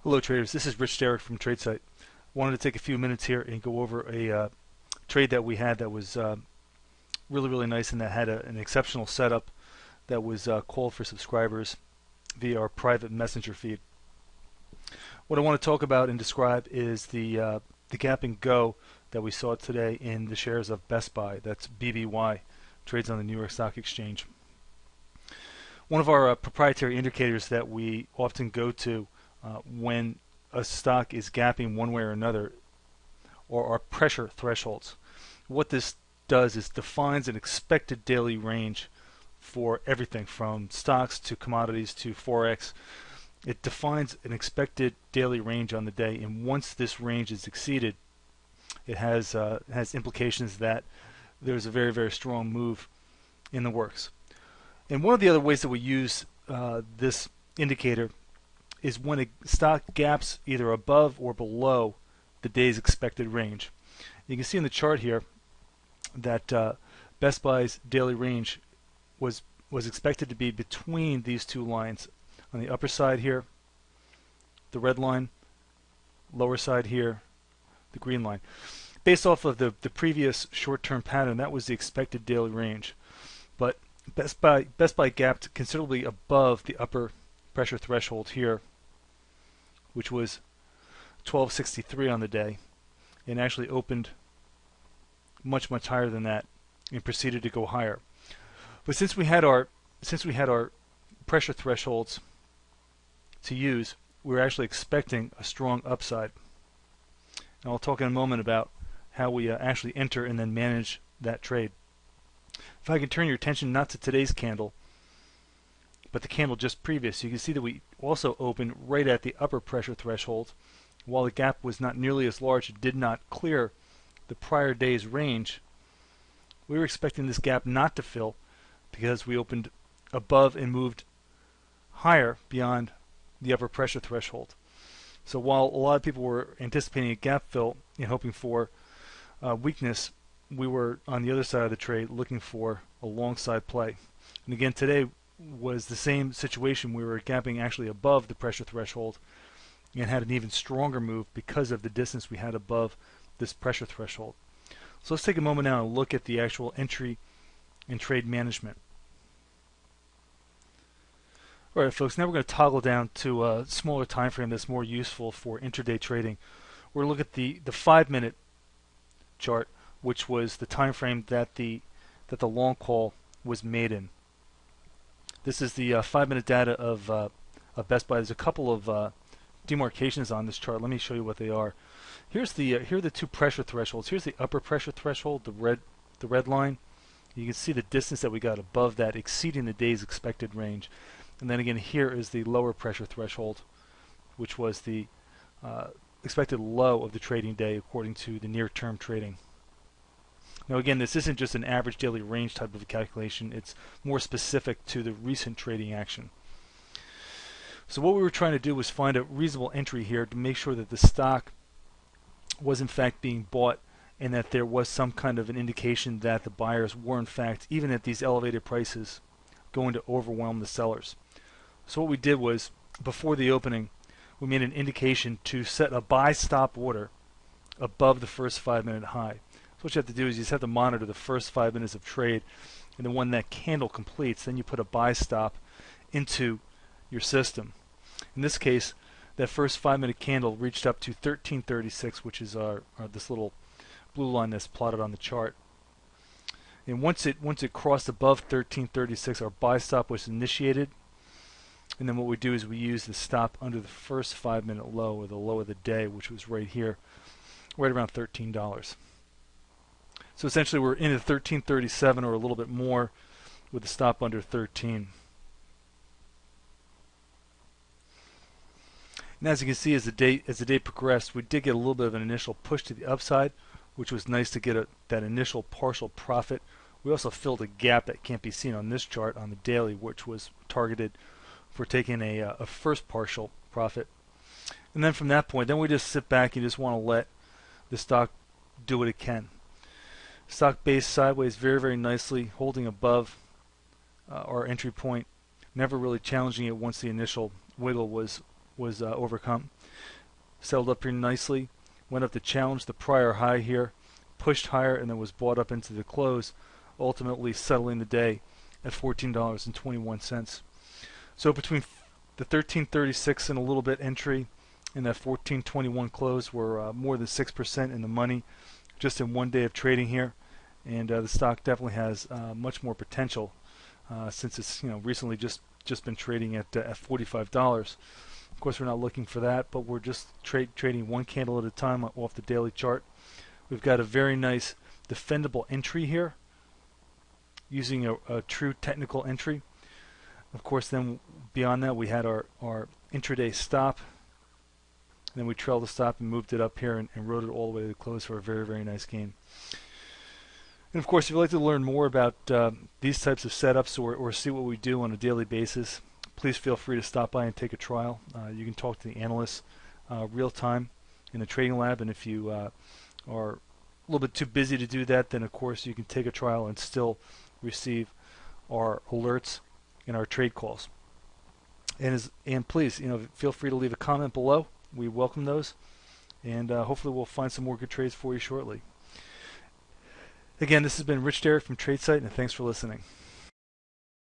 Hello traders, this is Rich Derrick from tradesight. Wanted to take a few minutes here and go over a trade that we had that was really nice, and that had an exceptional setup that was called for subscribers via our private messenger feed. What I want to talk about and describe is the gap and go that we saw today in the shares of Best Buy. That's BBY, trades on the New York Stock Exchange. One of our proprietary indicators that we often go to when a stock is gapping one way or another or our pressure thresholds. What this does is defines an expected daily range for everything from stocks to commodities to Forex. It defines an expected daily range on the day, and once this range is exceeded, it has implications that there's a very strong move in the works. And one of the other ways that we use this indicator is when a stock gaps either above or below the day's expected range. You can see in the chart here that Best Buy's daily range was expected to be between these two lines. On the upper side here, the red line, lower side here, the green line. Based off of the previous short-term pattern, that was the expected daily range. But Best Buy gapped considerably above the upper pressure threshold here, which was 1263 on the day, and actually opened much higher than that and proceeded to go higher. But since we had our pressure thresholds to use, we were actually expecting a strong upside. And I'll talk in a moment about how we actually enter and then manage that trade. If I can turn your attention not to today's candle, but the candle just previous, you can see that we also opened right at the upper pressure threshold. While the gap was not nearly as large, it did not clear the prior day's range. We were expecting this gap not to fill because we opened above and moved higher beyond the upper pressure threshold. So while a lot of people were anticipating a gap fill and hoping for weakness, we were on the other side of the trade looking for a long side play. And again, today was the same situation. We were gapping actually above the pressure threshold and had an even stronger move because of the distance we had above this pressure threshold. So let's take a moment now and look at the actual entry and trade management. Alright folks, now we're going to toggle down to a smaller time frame that's more useful for intraday trading. We're going to look at the 5-minute chart, which was the time frame that the long call was made in. This is the 5-minute data of Best Buy. There's a couple of demarcations on this chart. Let me show you what they are. Here are the two pressure thresholds. Here's the upper pressure threshold, the red line. You can see the distance that we got above that, exceeding the day's expected range. And then again, here is the lower pressure threshold, which was the expected low of the trading day according to the near-term trading. Now again, this isn't just an average daily range type of a calculation. It's more specific to the recent trading action. So what we were trying to do was find a reasonable entry here to make sure that the stock was in fact being bought and that there was some kind of an indication that the buyers were in fact, even at these elevated prices, going to overwhelm the sellers. So what we did was, before the opening, we made an indication to set a buy stop order above the first 5-minute high. So what you have to do is you just have to monitor the first 5 minutes of trade, and then when that candle completes, then you put a buy stop into your system. In this case, that first 5-minute candle reached up to 1336, which is this little blue line that's plotted on the chart. And once it crossed above 1336, our buy stop was initiated. And then what we do is we use the stop under the first 5-minute low, or the low of the day, which was right here, right around $13. So essentially we're in at 1337 or a little bit more with the stop under 13. And as you can see, as the day progressed, we did get a little bit of an initial push to the upside, which was nice to get that initial partial profit. We also filled a gap that can't be seen on this chart on the daily, which was targeted for taking a first partial profit. And then from that point, then we just sit back and just want to let the stock do what it can. Stock based sideways very nicely, holding above our entry point, never really challenging it once the initial wiggle was overcome. settled up here nicely, went up to challenge the prior high here, pushed higher, and then was bought up into the close, ultimately settling the day at $14.21. So between the 1336 and a little bit entry and that 1421 close, we're more than 6% in the money just in one day of trading here, and the stock definitely has much more potential since it's recently just been trading at $45. Of course, we're not looking for that, but we're just trading one candle at a time off the daily chart. We've got a very nice defendable entry here using a true technical entry. Of course, then beyond that, we had our intraday stop. And then we trailed the stop and moved it up here and rode it all the way to the close for a very, very nice gain. And of course, if you'd like to learn more about these types of setups or see what we do on a daily basis, please feel free to stop by and take a trial. You can talk to the analysts real time in the trading lab, and if you are a little bit too busy to do that, then of course you can take a trial and still receive our alerts and our trade calls. And please, feel free to leave a comment below. We welcome those, and hopefully we'll find some more good trades for you shortly. Again, this has been Rich Derrick from tradesight, and thanks for listening.